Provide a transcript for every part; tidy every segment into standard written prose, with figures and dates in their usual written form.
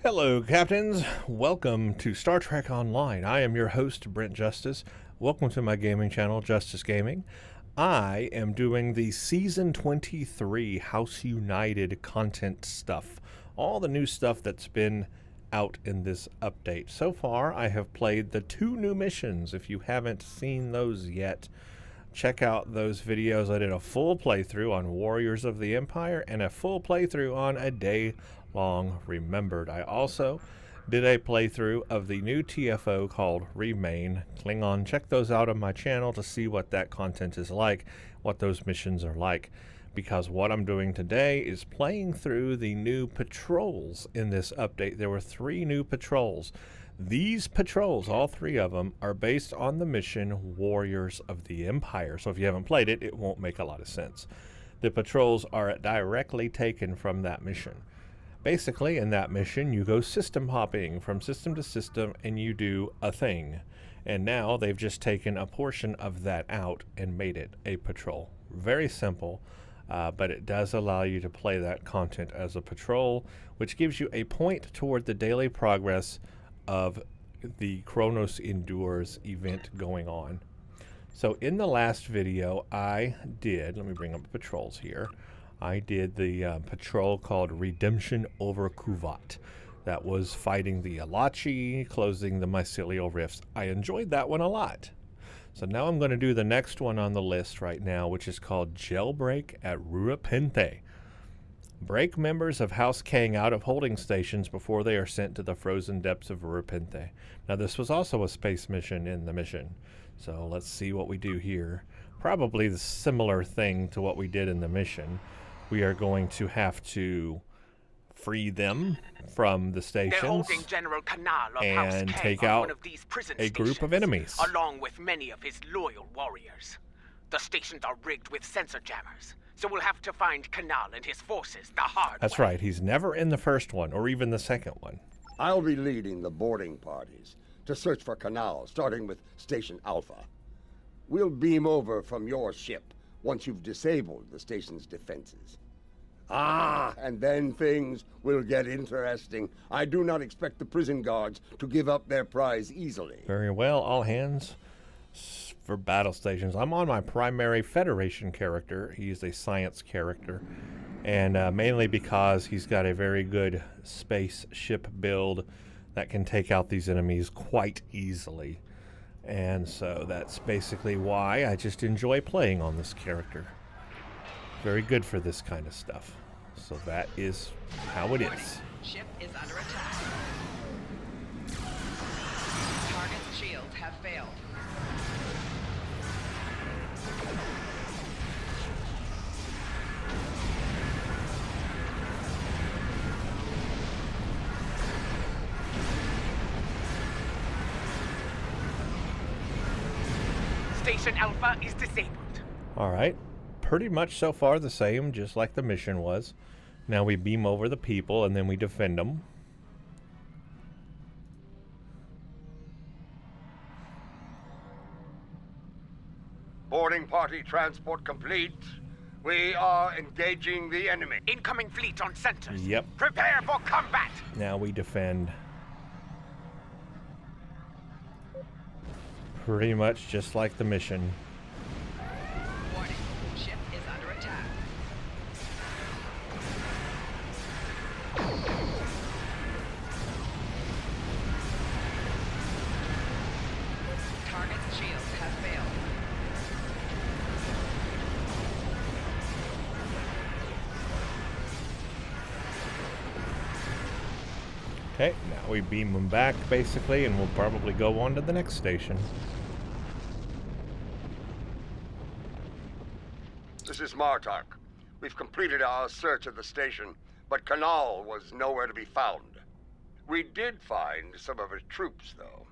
Hello, Captains. Welcome to Star Trek Online. I am your host, Brent Justice. Welcome to my gaming channel, Justice Gaming. I am doing the Season 23 House United content stuff. All the new stuff that's been out in this update. So far, I have played the 2 new missions. If you haven't seen those yet, check out those videos. I did a full playthrough on Warriors of the Empire and a full playthrough on A Day Long Remembered. I also did a playthrough of the new TFO called Remain Klingon. Check those out on my channel to see what that content is like, what those missions are like. Because what I'm doing today is playing through the new patrols in this update. There were 3 new patrols. These patrols, all 3 of them, are based on the mission Warriors of the Empire. So if you haven't played it, it won't make a lot of sense. The patrols are directly taken from that mission. Basically, in that mission, you go system hopping from system to system and you do a thing. And now they've just taken a portion of that out and made it a patrol. Very simple, but it does allow you to play that content as a patrol, which gives you a point toward the daily progress of the Kronos Endures event going on. So in the last video I did, let me bring up the patrols here, I did the patrol called Redemption over Kuvat. That was fighting the Alachi, closing the mycelial rifts. I enjoyed that one a lot. So now I'm going to do the next one on the list right now, which is called Jailbreak at Rura Penthe. Break members of House Kang out of holding stations before they are sent to the frozen depths of Rura Penthe. Now this was also a space mission in the mission. So let's see what we do here. Probably the similar thing to what we did in the mission. We are going to have to free them from the stations and take out a group of enemies. Along with many of his loyal warriors. The stations are rigged with sensor jammers, so we'll have to find Kanal and his forces the hard way. That's right. He's never in the first one or even the second one. I'll be leading the boarding parties to search for Kanal, starting with Station Alpha. We'll beam over from your ship once you've disabled the station's defenses. And then things will get interesting. I do not expect the prison guards to give up their prize easily. Very well, all hands for battle stations. I'm on my primary Federation character. He's a science character, and mainly because he's got a very good spaceship build that can take out these enemies quite easily. And so that's basically why I just enjoy playing on this character. Very good for this kind of stuff. So that is how it is. Ship is under attack. Target's shields have failed. Station Alpha is disabled. All right. Pretty much so far the same, just like the mission was. Now we beam over the people and then we defend them. Boarding party transport complete. We are engaging the enemy. Incoming fleet on centers. Yep. Prepare for combat. Now we defend. Pretty much just like the mission. Warning, ship is under attack. Target's shields have failed. Okay, now we beam them back basically, and we'll probably go on to the next station. This is Martok. We've completed our search of the station, but Kanal was nowhere to be found. We did find some of his troops, though.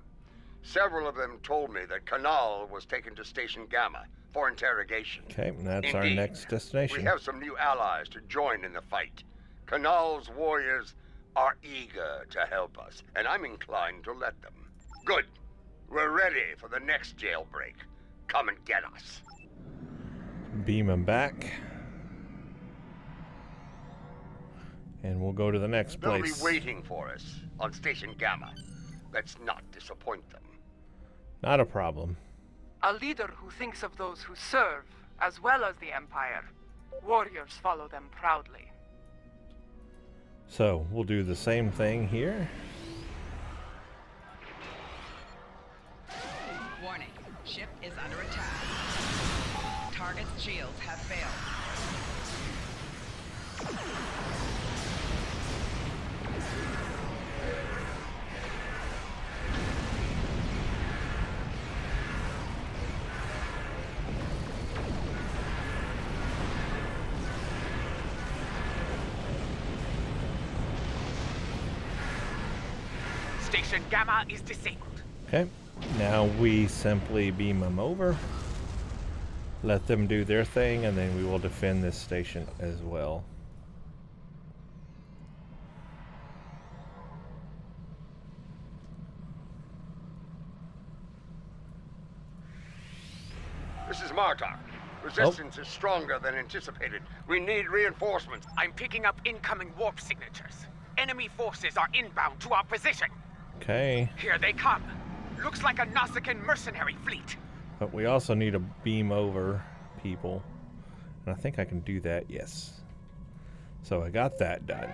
Several of them told me that Kanal was taken to Station Gamma for interrogation. Okay, and that's our Indeed. next destination. We have some new allies to join in the fight. Kanal's warriors are eager to help us, and I'm inclined to let them. Good. We're ready for the next jailbreak. Come and get us. Beam them back. And we'll go to the next They'll place. be waiting for us on Station Gamma. Let's not disappoint them. Not a problem. A leader who thinks of those who serve, as well as the Empire. Warriors follow them proudly. So, we'll do the same thing here. Warning. Ship is under attack. Target's shields have failed. Station Gamma is disabled. Okay. Now we simply beam them over. Let them do their thing, and then we will defend this station as well. This is Martok. Resistance is stronger than anticipated. We need reinforcements. I'm picking up incoming warp signatures. Enemy forces are inbound to our position. Okay. Here they come. Looks like a Nausicaan mercenary fleet. But we also need to beam over people. And I think I can do that, yes. So I got that done.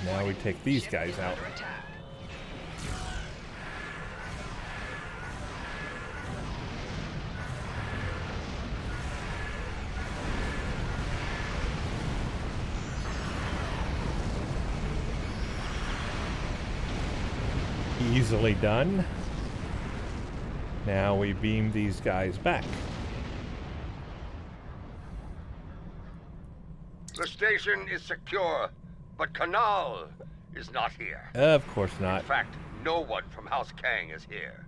Now we take these Ship guys is out. under attack. Easily done. Now we beam these guys back. The station is secure, but Kanal is not here. Of course In not. fact, no one from House Kang is here.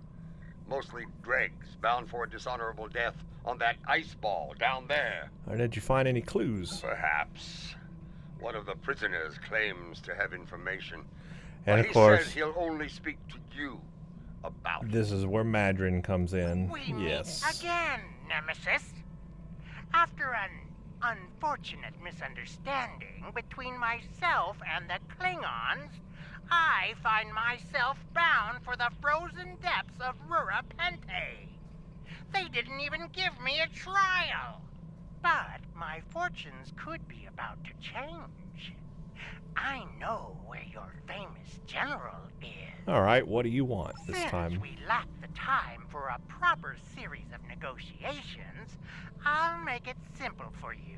Mostly dregs bound for a dishonorable death on that ice ball down there. Or did you find any clues? Perhaps. One of the prisoners claims to have information. And but of he course, says he'll only speak to you about it. this is where Madrin comes in. We Yes. meet again, Nemesis. After an unfortunate misunderstanding between myself and the Klingons, I find myself bound for the frozen depths of Rura Penthe. They didn't even give me a trial. But my fortunes could be about to change. I know where your famous general is. All right, what do you want this Since time? we lack the time for a proper series of negotiations, I'll make it simple for you.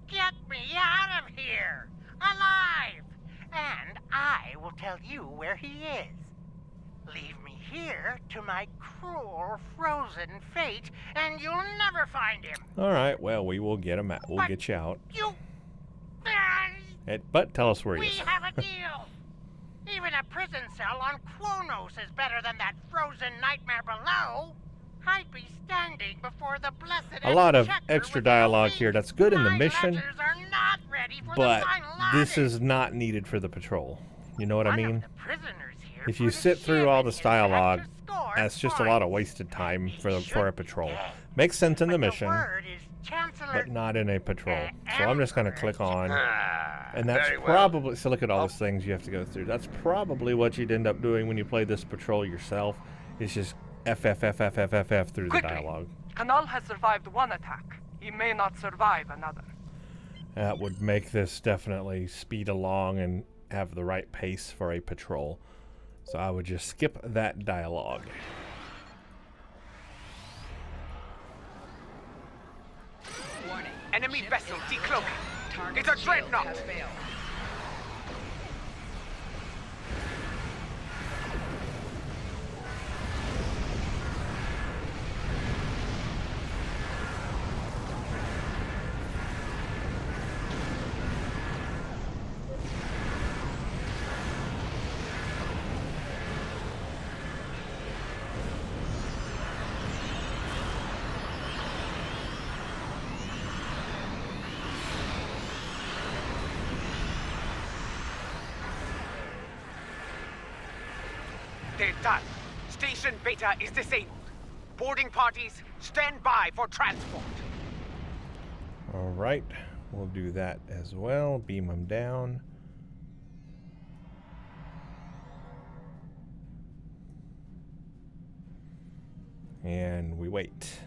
Get me out of here, alive, and I will tell you where he is. Leave me here to my cruel, frozen fate, and you'll never find him. All right, well, we will get him out. We'll But get you out. You... But tell us where he We is. have a deal. Even a prison cell on Kronos is better than that frozen nightmare below. I'd be standing before the blessed A lot of Exchequer extra with no dialogue meat. here. That's good in the My mission, ledgers are not ready for but the final this audit. is not needed for the patrol. You know what I One of mean? the prisoners here If you put a sit through ship all in this his dialogue, head to score that's just a lot of points. wasted time He for a should patrol. be dead. Makes sense in the But mission, word is Chancellor but not in a patrol. So I'm just going to click on, Ah, and that's very well. probably, so look at all those things you have to go through. That's probably what you'd end up doing when you play this patrol yourself, is just F through the Quickly. dialogue. Kanal has survived one attack. He may not survive another. That would make this definitely speed along and have the right pace for a patrol. So I would just skip that dialogue. Warning. Enemy Ship vessel is under decloaking. attack. Target's It's a shields dreadnought. have failed. They're done. Station Beta is disabled. Boarding parties, stand by for transport. All right, we'll do that as well. Beam them down. And we wait.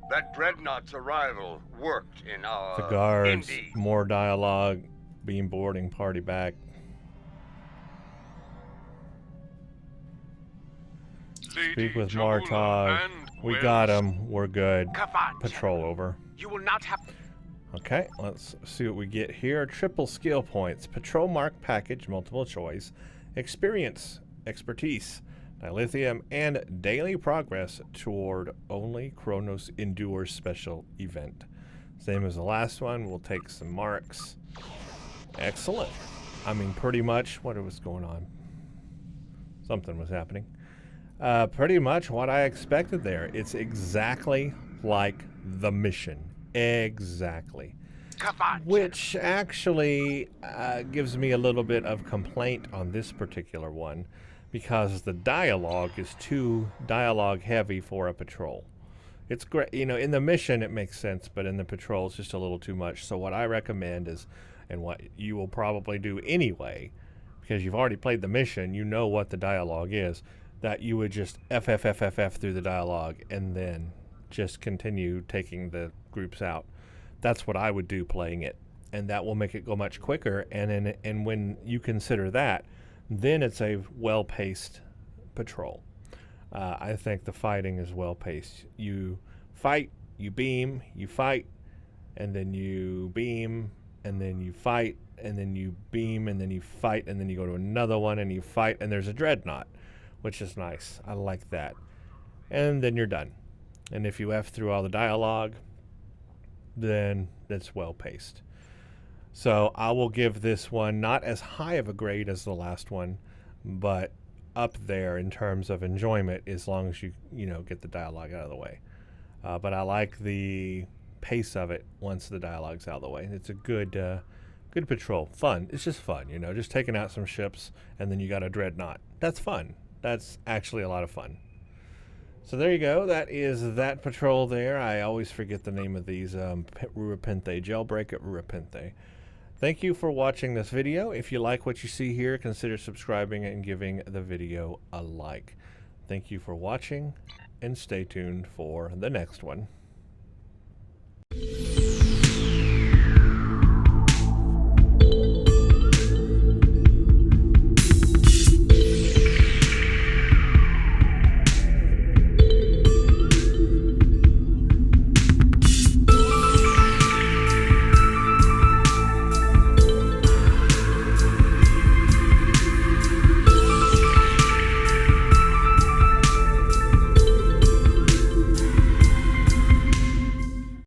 That dreadnought's arrival worked in our... The guards, Indeed. more dialogue, beam boarding party back. Speak with Martog. We got him. We're good. Kavan, Patrol over. you will not have... Okay, let's see what we get here. Triple skill points. Patrol mark package, multiple choice. Experience, expertise, dilithium, and daily progress toward only Chronos Endure special event. Same as the last one. We'll take some marks. Excellent. I mean, pretty much what was going on. Something was happening. Pretty much what I expected there. It's exactly like the mission. Exactly. Kavan, Which actually gives me a little bit of complaint on this particular one, because the dialogue is too dialogue heavy for a patrol. It's great, you know, in the mission it makes sense, but in the patrol it's just a little too much. So what I recommend is, and what you will probably do anyway, because you've already played the mission, you know what the dialogue is, that you would just FFFFF through the dialogue and then just continue taking the groups out. That's what I would do playing it, and that will make it go much quicker. And when you consider that, then it's a well-paced patrol. I think the fighting is well-paced. You fight, you beam, you fight, and then you beam, and then you fight, and then you beam, and then you fight, and then you go to another one and you fight, and there's a dreadnought, which is nice. I like that. And then you're done. And if you F through all the dialogue, then that's well-paced. So I will give this one not as high of a grade as the last one, but up there in terms of enjoyment, as long as you get the dialogue out of the way. But I like the pace of it once the dialogue's out of the way. It's a good patrol. Fun. It's just fun, just taking out some ships, and then you got a dreadnought. That's fun. That's actually a lot of fun. So there you go. That is that patrol there. I always forget the name of these. Rura Penthe. Jailbreak at Rura Penthe. Thank you for watching this video. If you like what you see here, consider subscribing and giving the video a like. Thank you for watching, and stay tuned for the next one.